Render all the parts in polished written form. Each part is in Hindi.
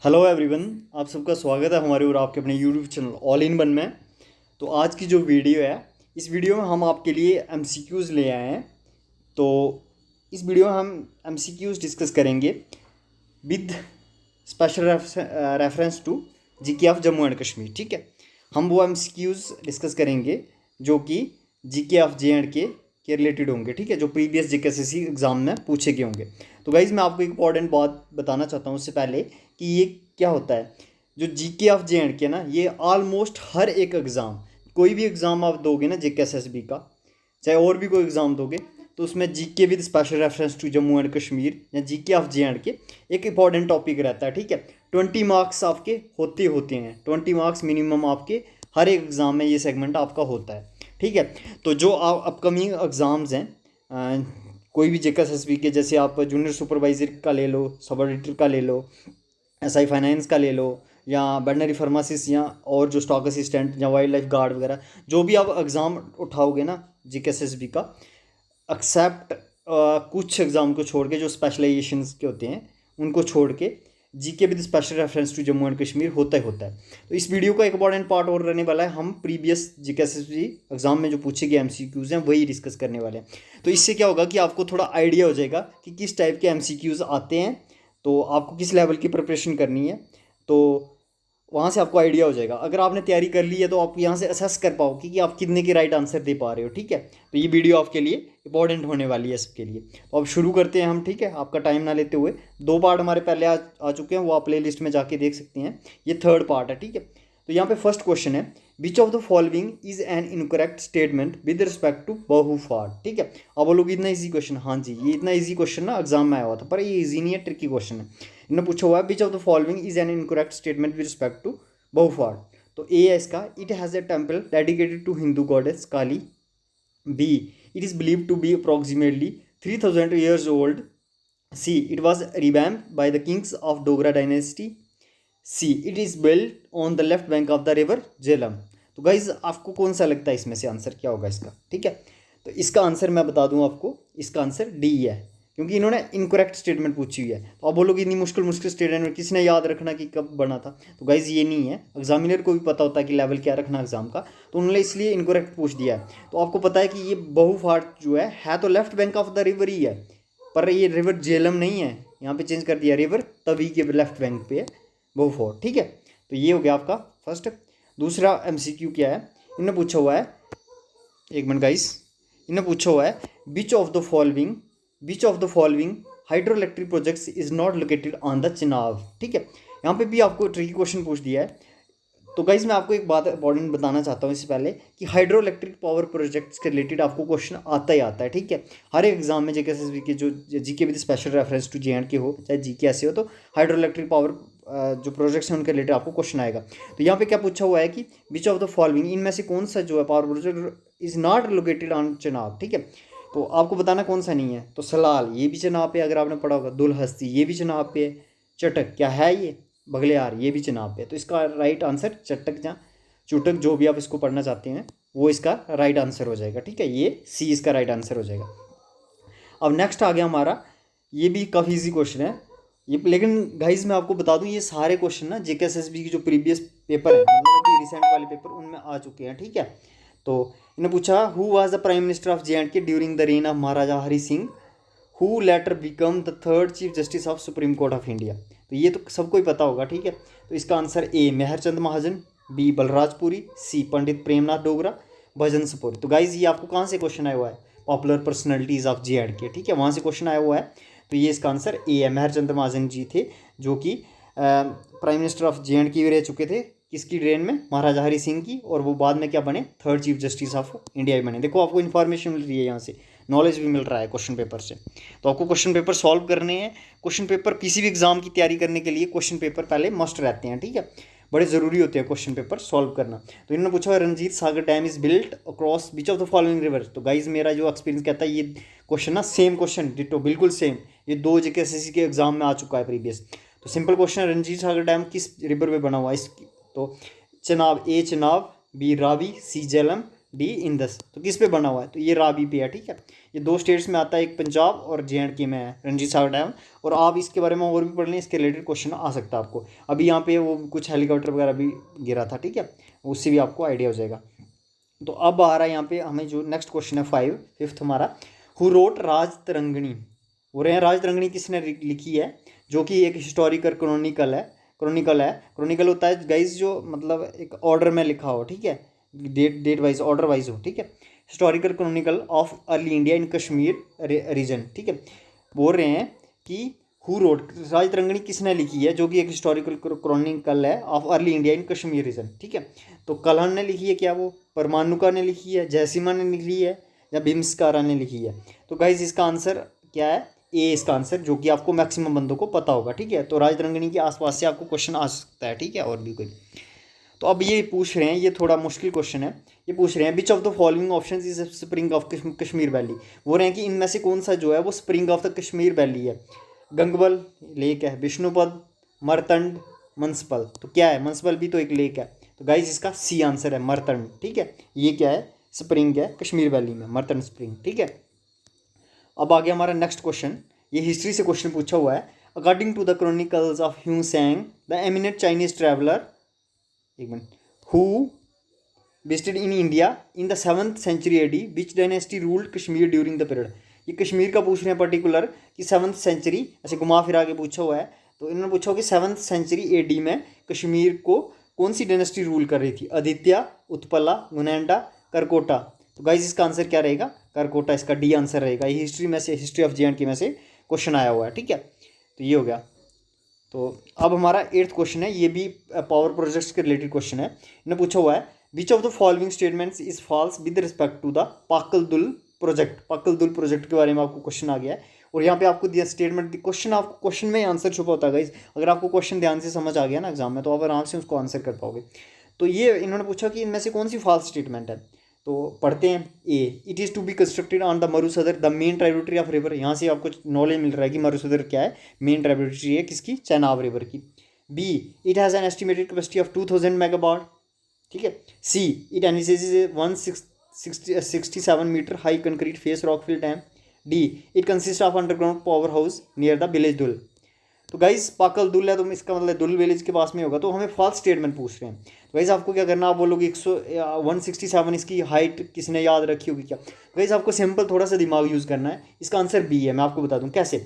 हेलो एवरीवन, आप सबका स्वागत है हमारे और आपके अपने YouTube channel all in one में। तो आज की जो वीडियो है, इस वीडियो में हम आपके लिए एमसीक्यूज़ ले आए हैं। तो इस वीडियो में हम एमसीक्यूज़ डिस्कस करेंगे with special reference to GK of Jammu and Kashmir. ठीक है, हम वो एमसीक्यूज़ डिस्कस करेंगे जो कि GK of J and K related होंगे। ठीक है, जो प्रीवियस जीकेएसएससी एग्ज़ाम में पूछे गए होंगे। तो गाइज़, मैं आपको एक इंपॉर्टेंट बात बताना चाहता हूँ उससे पहले कि ये क्या होता है। जो जीके ऑफ जे एंड के ना, ये ऑलमोस्ट हर एक एग्ज़ाम, कोई भी एग्ज़ाम आप दोगे ना जेकेएसएसबी का, चाहे और भी कोई एग्ज़ाम दोगे, तो उसमें GK with special reference to Jammu and Kashmir या जीके ऑफ जे एंड के एक इंपॉर्टेंट टॉपिक रहता है। ठीक है, 20 मार्क्स आपके होते हैं, 20 मार्क्स मिनिमम आपके हर एक एग्ज़ाम में ये सेगमेंट आपका होता है। ठीक है, तो जो अपकमिंग एग्ज़ाम्स हैं, कोई भी जेकेएसएसबी के, जैसे आप जूनियर सुपरवाइज़र का ले लो, सब एडिटर का ले लो, एसआई फाइनेंस का ले लो, या वेटनरी फार्मासिस्ट, या और जो स्टॉक असिस्टेंट या वाइल्ड लाइफ गार्ड वगैरह, जो भी आप एग्ज़ाम उठाओगे ना जेकेएसएसबी का, एक्सेप्ट कुछ एग्ज़ाम को छोड़ के, जो स्पेशलाइजेशंस के होते हैं उनको छोड़ के, GK with special reference to Jammu and Kashmir होता ही होता है। तो इस वीडियो का एक इंपॉर्टेंट पार्ट और रहने वाला है, हम प्रीवियस जीकेएसएसबी एग्जाम में जो पूछे गए एमसीक्यूज़ हैं वही डिस्कस करने वाले हैं। तो इससे क्या होगा कि आपको थोड़ा आइडिया हो जाएगा कि किस टाइप के एमसीक्यूज़ आते हैं, तो आपको किस लेवल की प्रिपरेशन करनी है, तो वहाँ से आपको आइडिया हो जाएगा। अगर आपने तैयारी कर ली है तो आप यहाँ से असेस कर पाओगे कि आप कितने के राइट आंसर दे पा रहे हो। ठीक है, तो ये वीडियो आपके लिए इंपॉर्टेंट होने वाली है सबके लिए। तो अब शुरू करते हैं हम। ठीक है, आपका टाइम ना लेते हुए, 2 पार्ट हमारे पहले आ चुके हैं, वो आप प्ले लिस्ट में जाके देख सकते हैं। ये 3rd पार्ट है। ठीक है, तो यहाँ पे फर्स्ट क्वेश्चन है, which of the following is an incorrect statement with respect to Bahu fort. ठीक है, अब बोलोगे इतना ईजी क्वेश्चन। हाँ जी, ये इतना ईजी क्वेश्चन ना एग्जाम में आया हुआ था, पर ये ईजी नहीं है, ट्रिकी क्वेश्चन है। इन्होंने पूछा हुआ है, which of the following is an incorrect statement with respect to Bahu fort. तो ए है इसका, it has a temple dedicated to Hindu goddess Kali. B, it is believe to be approximately 3000 years old. C, it was revamped by the kings of Dogra dynasty. C, it is built on the left bank of the river Jhelum. तो गाइज, आपको कौन सा लगता है इसमें से आंसर क्या होगा इसका? ठीक है, तो इसका आंसर मैं बता दूं आपको, इसका आंसर डी है, क्योंकि इन्होंने इनकरेक्ट स्टेटमेंट पूछी हुई है। तो आप बोलोगे इतनी मुश्किल स्टेटमेंट किसने याद रखना कि कब बना था? तो गाइज ये नहीं है, एग्जामिनर को भी पता होता है कि लेवल क्या रखना एग्जाम का, तो उन्होंने इसलिए इनकरेक्ट पूछ दिया है। तो आपको पता है कि ये बहुफाड़ जो है तो left bank of the river ही है, पर ये रिवर झेलम नहीं है, यहाँ पे चेंज कर दिया, रिवर तभी के लेफ्ट बैंक पे है बहुफाड़। ठीक है, तो ये हो गया आपका फर्स्ट। दूसरा एमसीक्यू क्या है, इन्होंने पूछा हुआ है, एक मिनट गाइस, इन्होंने पूछा हुआ है, which of the following hydro electric projects is not located on the Chenab. ठीक है, यहाँ पे भी आपको ट्रिकी क्वेश्चन पूछ दिया है। तो गाइज, मैं आपको एक बात इंपॉर्टेंट बताना चाहता हूँ इससे पहले कि हाइड्रो इलेक्ट्रिक पावर प्रोजेक्ट्स के रिलेटेड आपको क्वेश्चन आता ही आता है। ठीक है, हर एक एग्जाम में जेकेएसएसबी के, जो GK with special reference to J and K हो, चाहे जीके ऐसे हो, तो हाइड्रो इलेक्ट्रिक पावर जो प्रोजेक्ट्स हैं उनके रिलेटेड आपको क्वेश्चन आएगा। तो यहाँ पे क्या पूछा हुआ है कि विच ऑफ द फॉलोइंग, इनमें से कौन सा जो है power project is not located on Chenab. ठीक है, तो आपको बताना कौन सा नहीं है। तो सलाल, ये भी चिनाब पे, अगर आपने पढ़ा होगा। दुलहस्ती, ये भी चिनाब पे है। चटक, क्या है ये? बगलियार, ये भी चिनाब पे। तो इसका राइट आंसर चटक या चुटक, जो भी आप इसको पढ़ना चाहते हैं, वो इसका राइट आंसर हो जाएगा। ठीक है, ये सी इसका राइट आंसर हो जाएगा। अब नेक्स्ट आ गया हमारा, ये भी काफ़ी इजी क्वेश्चन है ये, लेकिन गाइज मैं आपको बता दूं, ये सारे क्वेश्चन ना जेकेएसएसबी की जो प्रीवियस पेपर है, मतलब अभी रिसेंट वाले पेपर, उनमें आ चुके हैं। ठीक है, तो इन्होंने पूछा, who was the prime minister of J&K during the rain of Maharaja Hari Singh, who letter become the 3rd chief justice of supreme court of India. तो ये तो सबको ही पता होगा। ठीक है, तो इसका answer A Mehr Chand Mahajan, B Balraj Puri, C Pandit Premnath Dogra, भजन सपुर। तो गाइज, ये आपको कहाँ से क्वेश्चन आया हुआ है? Popular personalities of J&K. ठीक है, वहाँ से क्वेश्चन आया हुआ है। तो ये इसका आंसर ए है, मेहरचंद महाजन जी थे, जो कि प्राइम मिनिस्टर ऑफ जे.एंड.के भी रह चुके थे। किसकी रेन में? महाराजा हरि सिंह की। और वो बाद में क्या बने? 3rd chief justice of India भी बने। देखो, आपको इन्फॉर्मेशन मिल रही है, यहाँ से नॉलेज भी मिल रहा है क्वेश्चन पेपर से। तो आपको क्वेश्चन पेपर सॉल्व करने हैं। क्वेश्चन पेपर किसी भी एग्जाम की तैयारी करने के लिए क्वेश्चन पेपर पहले मस्ट रहते हैं। ठीक है, बड़े ज़रूरी होते हैं क्वेश्चन पेपर सॉल्व करना। तो इन्होंने पूछा, Ranjit Sagar dam is built across which of the following river. तो गाइज, मेरा जो एक्सपीरियंस कहता है, ये क्वेश्चन ना सेम क्वेश्चन डिटो, बिल्कुल सेम, ये 2 जेकेएसएससी के एग्जाम में आ चुका है प्रीवियस। तो सिंपल क्वेश्चन है, रंजीत सागर डैम किस रिवर पे बना हुआ है? इसकी तो चिनाब, ए चिनाब, बी रावी, सी झेलम, डी इंदस। तो किस पे बना हुआ है, तो ये रावी पे है, ठीक है। ये 2 स्टेट्स में आता है, एक पंजाब और JNK में है, रणजीत सागर डैम। और आप इसके बारे में और भी पढ़ लें, इसके रिलेटेड क्वेश्चन आ सकता है आपको। अभी यहाँ पे वो कुछ हेलीकॉप्टर वगैरह भी गिरा था, ठीक है, उससे भी आपको आइडिया हो जाएगा। तो अब आ रहा है यहाँ पे हमें जो नेक्स्ट क्वेश्चन है 5th हमारा, हु रोट राज तरंगिणी। वो रहे हैं राज तरंगिणी किसने लिखी है, जो कि एक हिस्टोरिकल क्रॉनिकल होता है गाइज, जो मतलब एक ऑर्डर में लिखा हो, ठीक है, डेट वाइज ऑर्डर वाइज हो, ठीक है। Historical chronicle of early India in Kashmir region, ठीक है। बोल रहे हैं कि हु रोट, राज तरंगिणी किसने लिखी है, जो कि एक हिस्टोरिकल क्रॉनिकल है of early India in Kashmir region, ठीक है। तो कलहन ने लिखी है क्या, वो परमाणुका ने लिखी है, जयसीमा ने लिखी है, या बिम्सकारा ने लिखी है। तो गाइज इसका आंसर क्या है, ए इसका आंसर, जो कि आपको मैक्सिमम बंदों को पता होगा, ठीक है। तो राज तरंगिणी के आसपास से आपको क्वेश्चन आ सकता है, ठीक है, और भी कोई। तो अब ये पूछ रहे हैं, ये थोड़ा मुश्किल क्वेश्चन है। ये पूछ रहे हैं विच of the following options is spring of Kashmir valley. बोल रहे हैं कि इनमें से कौन सा जो है वो spring of the Kashmir valley है। गंगबल लेक है, विष्णुपद, मरतंड, मनसबल। तो क्या है, मनसबल भी तो एक लेक है। तो गाइज इसका सी आंसर है मरतंड, ठीक है। ये क्या है, स्प्रिंग है कश्मीर वैली में, मरतंड स्प्रिंग, ठीक है। अब आगे हमारा नेक्स्ट क्वेश्चन, ये हिस्ट्री से क्वेश्चन पूछा हुआ है। According to the chronicles of Hiuen Tsang the eminent Chinese traveller, एक minute, who visited in India in the 7th century AD, which dynasty ruled Kashmir during the period. ये कश्मीर का पूछ रहे हैं पर्टिकुलर कि 7th century, ऐसे घुमा फिरा के पूछा हुआ है। तो इन्होंने पूछा कि 7th century AD में कश्मीर को कौन सी डायनेस्टी रूल कर रही थी, आदित्य, उत्पला, गुनैंडा, करकोटा। तो गाइज इसका आंसर क्या रहेगा, करकोटा इसका डी आंसर रहेगा। ये हिस्ट्री में से, हिस्ट्री ऑफ JNK में से क्वेश्चन आया हुआ है, ठीक है। तो ये हो गया। तो अब हमारा 8th क्वेश्चन है, ये भी पावर प्रोजेक्ट्स के रिलेटेड क्वेश्चन है। इन्होंने पूछा हुआ है which of the following statements is false with respect to the Pakal Dul project. Pakal Dul project के बारे में आपको क्वेश्चन आ गया है, और यहाँ पे आपको दिया स्टेटमेंट, क्वेश्चन आपको क्वेश्चन में आंसर छुपा होता है गाइज। अगर आपको क्वेश्चन ध्यान से समझ आ गया ना एग्जाम में, तो आप आराम से उसको आंसर कर पाओगे। तो ये इन्होंने पूछा कि इनमें से कौन सी फॉल्स स्टेटमेंट है। तो पढ़ते हैं, A, it is to be constructed on the Marusudar the main tributary of river. यहाँ से आपको नॉलेज मिल रहा है कि मरुसदर क्या है, मेन ट्राइब्यूटरी है किसकी, चेनाब रिवर की। B, it has an estimated capacity of 2000 megawatt, ठीक है। C, it enriches 167 metre high concrete face rockfill dam. D, it consist of underground power house near the village Dul. तो गाइज पाकल दुल है, तो इसका मतलब दुल विलेज के पास में होगा। तो हमें फॉल्स स्टेटमेंट पूछ रहे हैं। तो गाइज आपको क्या करना, आप बोलोगे 167 इसकी हाइट किसने याद रखी होगी क्या। गाइज आपको सिंपल थोड़ा सा दिमाग यूज़ करना है। इसका आंसर बी है। मैं आपको बता दूं कैसे।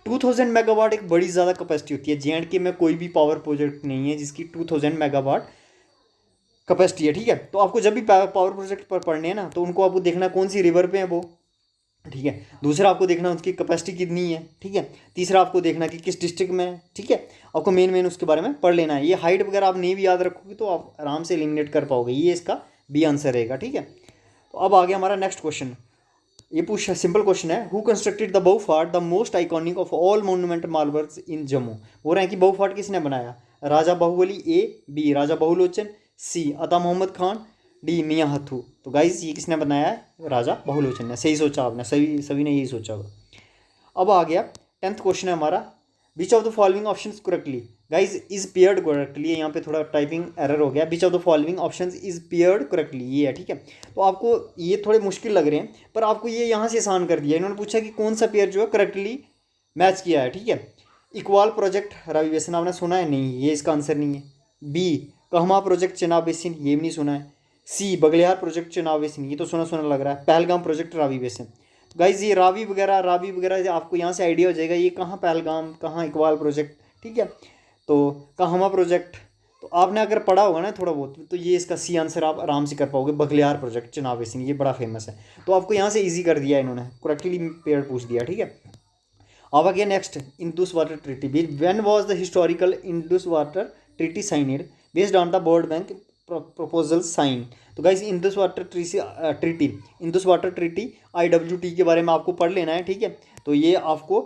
2000 मेगावाट एक बड़ी ज़्यादा कैपेसिटी होती है। JNK में कोई भी पावर प्रोजेक्ट नहीं है जिसकी 2000 मेगावाट कैपेसिटी है, ठीक है। तो आपको जब भी पावर प्रोजेक्ट पर पढ़ने हैं ना, तो उनको आपको देखना कौन सी रिवर पे है वो, ठीक है। दूसरा आपको देखना उसकी कैपेसिटी कितनी है, ठीक है। तीसरा आपको देखना कि किस डिस्ट्रिक्ट में है, ठीक है। आपको मेन उसके बारे में पढ़ लेना है। ये हाइट वगैरह आप नहीं भी याद रखोगे तो आप आराम से एलिमिनेट कर पाओगे। ये इसका बी आंसर रहेगा, ठीक है। तो अब आ गया हमारा नेक्स्ट क्वेश्चन। ये पूछा सिंपल क्वेश्चन है, हु कंस्ट्रक्टेड द बहु fort the most iconic of all monument marbles इन जम्मू। बोल रहे हैं कि बहु फोर्ट किसने बनाया, राजा बाहुबली, ए, बी राजा बहुलोचन, सी अता मोहम्मद खान, डी मियाँ हथू। तो गाइज ये किसने बनाया है, राजा बहुलोचन ने। सही सोचा आपने, सभी ने यही सोचा होगा। अब आ गया 10th क्वेश्चन है हमारा, विच of the following options correctly. Guys is paired correctly, यहाँ पे थोड़ा टाइपिंग एरर हो गया। विच of the following options is paired correctly, ये है, ठीक है। तो आपको ये थोड़े मुश्किल लग रहे हैं, पर आपको ये यहाँ से आसान कर दिया। इन्होंने पूछा कि कौन सा पेयर जो है करेक्टली मैच किया है, ठीक है। इक्वाल प्रोजेक्ट रवि बेसिन आपने सुना है, नहीं, ये इसका आंसर नहीं है। बी, कहमा प्रोजेक्ट चेनाब बेसिन, ये भी नहीं सुना है। सी, बगलियार प्रोजेक्ट चेनाब बेसिन, ये तो सुना सुना लग रहा है। Pahalgam project Ravi basin. तो गाइज ये रावी वगैरह आपको यहाँ से आइडिया हो जाएगा ये कहाँ पहलगाम, कहाँ इकबाल प्रोजेक्ट, ठीक है। तो कहमा प्रोजेक्ट, तो आपने अगर पढ़ा होगा ना थोड़ा बहुत, तो ये इसका सी आंसर आप आराम से कर पाओगे। बगलियार प्रोजेक्ट चेनाब बेसिन, ये बड़ा फेमस है। तो आपको यहाँ से ईजी कर दिया इन्होंने, करेक्टली पेयर पूछ दिया, ठीक है। अब आ गया next, Indus water treaty. When was the historical Indus water treaty signed based on the World Bank proposal sign. तो guys Indus water treaty IWT के बारे में आपको पढ़ लेना है, ठीक है। तो ये आपको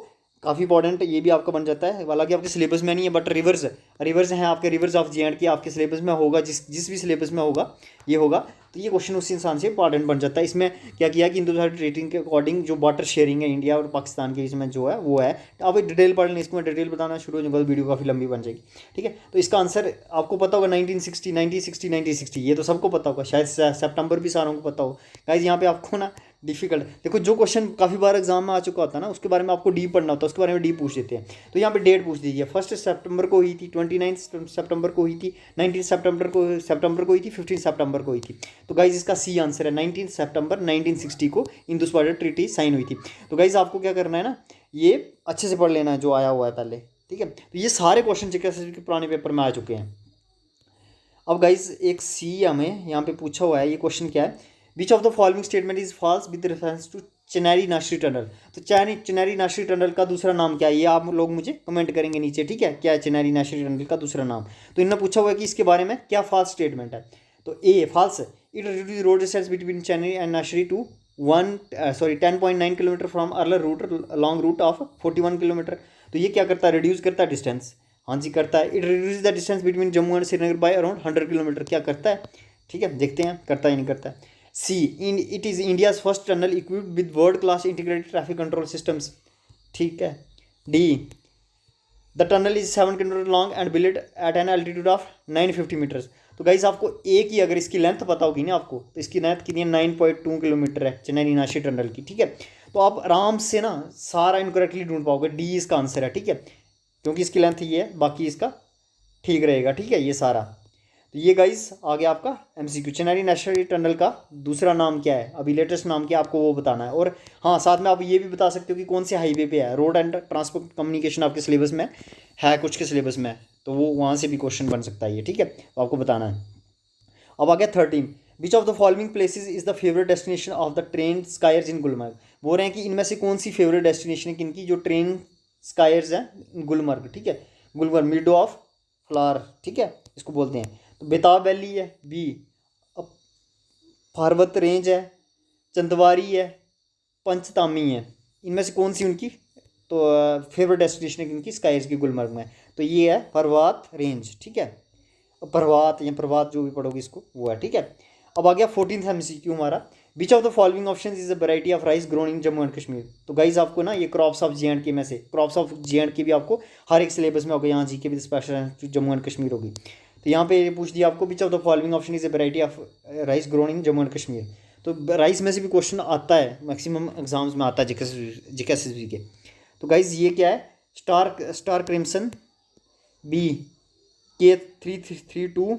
काफ़ी इंपॉर्टेंट ये भी आपका बन जाता है, हालांकि आपके सिलेबस में नहीं है बट रिवर्स हैं आपके, रिवर्स ऑफ JNK आपके सिलेबस में होगा, जिस भी सिलेबस में होगा ये होगा, तो ये क्वेश्चन उस इंसान से इंपॉर्टेंट बन जाता है। इसमें क्या किया कि हिंदुस्तान ट्रेडिंग के अकॉर्डिंग जो वाटर शेयरिंग है इंडिया और पाकिस्तान के बीच में जो है वो है, आप एक डिटेल पढ़ लें, इसको मैं डिटेल बताना शुरू हो जाऊँगा तो वीडियो काफ़ी लंबी बन जाएगी, ठीक है। तो इसका आंसर आपको पता होगा 1960, ये तो सबको पता होगा, शायद सितंबर भी सारों को पता हो। गाइस यहाँ पे आपको ना डिफिकल्ट, देखो जो क्वेश्चन काफ़ी बार एग्जाम में आ चुका होता है ना, उसके बारे में आपको डीप पढ़ना होता है, उसके बारे में डीप पूछ देते हैं। तो यहाँ पे डेट पूछ दीजिए, 1 सितंबर को हुई थी, 29 सितंबर को हुई थी, 19 सितंबर को हुई थी, 15 सितंबर को हुई थी। तो गाइज इसका सी आंसर है 19 सितंबर 1960 को इंडस वाटर ट्रीटी साइन हुई थी। तो गाइज आपको क्या करना है ना, ये अच्छे से पढ़ लेना है जो आया हुआ है पहले, ठीक है। तो ये सारे क्वेश्चन जीके के पुराने पेपर में आ चुके हैं। अब गाइज एक सी हमें यहाँ पे पूछा हुआ है, ये क्वेश्चन क्या है, which of the following statement is false with reference to Chenani Nashri tunnel. तो चिनारी नाशरी टनल का दूसरा नाम क्या है, ये आप लोग मुझे कमेंट करेंगे नीचे, ठीक है, क्या है चिनारी नाशरी टनल का दूसरा नाम। तो इन्होंने पूछा हुआ है कि इसके बारे में क्या फॉल्स स्टेटमेंट है। तो A false, it reduce road distance between Chenani and Nashri to 10.9 kilometre from earlier route long route of 41 kilometre. तो ये क्या करता है, रिड्यूस करता है डिस्टेंस, हाँ जी करता है। It reduce the distance between Jammu and Srinagar by around 100 kilometre, क्या करता है, ठीक है, देखते हैं करता है नहीं करता है। C it is India's first tunnel equipped with world class integrated traffic control systems, ठीक है। D the tunnel is 7 kilometer long and build at an altitude of 950 meters. तो गाइस आपको एक ही अगर इसकी लेंथ पता होगी ना आपको, तो इसकी लेंथ कितनी है, 9.2 किलोमीटर है चिनारी नाशरी टनल की, ठीक है। तो आप आराम से ना सारा इनकरेक्टली ढूंढ पाओगे, डी इसका आंसर है, ठीक है, क्योंकि इसकी लेंथ ये है, बाकी इसका ठीक रहेगा, ठीक है, ये सारा। तो ये गाइस आ गया आपका MCQ, चिनारी नेशनल टनल का दूसरा नाम क्या है, अभी लेटेस्ट नाम क्या है आपको वो बताना है। और हाँ साथ में आप ये भी बता सकते हो कि कौन से हाईवे पे है, रोड एंड ट्रांसपोर्ट कम्युनिकेशन आपके सिलेबस में है, कुछ के सिलेबस में, तो वो वहाँ से भी क्वेश्चन बन सकता है ये, ठीक है, तो आपको बताना है। अब आ गया 13, which of the following places is the favourite destination of the train skiers in Gulmarg. बोल रहे हैं कि इनमें से कौन सी फेवरेट डेस्टिनेशन है किनकी, जो ट्रेन स्कायर्स हैं गुलमर्ग, ठीक है, गुलमर्ग मिडो ऑफ फ्लावर, ठीक है, इसको बोलते हैं। तो बेताब वैली है, बी पर्वत रेंज है, चंदवारी है, पंचतामी है, इनमें से कौन सी उनकी तो फेवरेट डेस्टिनेशन है इनकी स्काइज की गुलमर्ग में, तो ये है पर्वत रेंज, ठीक है, प्रभात या प्रभात जो भी पढ़ोगे इसको वो है, ठीक है। अब आ गया 14th MCQ हमारा, विच of the following option is a variety of rice grown in Jammu and Kashmir. तो गाइज आपको ना ये क्रॉप्स ऑफ JNK में से, क्रॉप्स ऑफ JNK भी आपको हर एक सिलेबस में होगा, यहाँ GK भी स्पेशल जम्मू एंड कश्मीर होगी। तो यहाँ पे पूछ दिया आपको विच of the following option is a variety of rice grown in Jammu and Kashmir. तो राइस में से भी क्वेश्चन आता है, मैक्सिमम एग्जाम्स में आता है GK के। तो गाइज ये क्या है, स्टार क्रिम्सन, बी K332,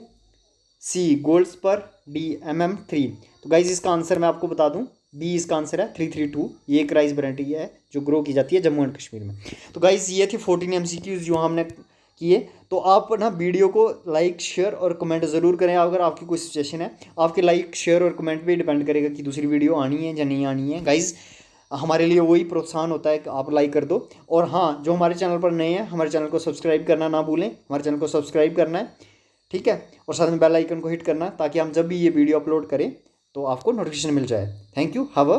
सी गोल्ड स्पर, डी MM3। तो गाइज इसका आंसर मैं आपको बता दूं, बी इसका आंसर है 332, ये एक राइस वैरायटी है जो ग्रो की जाती है जम्मू एंड कश्मीर में। तो गाइज ये थी 14 MCQs जो हमने किए। तो आप ना वीडियो को लाइक शेयर और कमेंट ज़रूर करें, अगर आपकी कोई सजेशन है, आपके लाइक शेयर और कमेंट पे डिपेंड करेगा कि दूसरी वीडियो आनी है या नहीं आनी है। गाइज हमारे लिए वही प्रोत्साहन होता है कि आप लाइक कर दो। और हाँ, जो हमारे चैनल पर नए हैं, हमारे चैनल को सब्सक्राइब करना ना भूलें, हमारे चैनल को सब्सक्राइब करना है, ठीक है, और साथ में बेल आइकन को हिट करना ताकि हम जब भी ये वीडियो अपलोड करें तो आपको नोटिफिकेशन मिल जाए। Thank you, have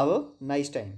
a nice time.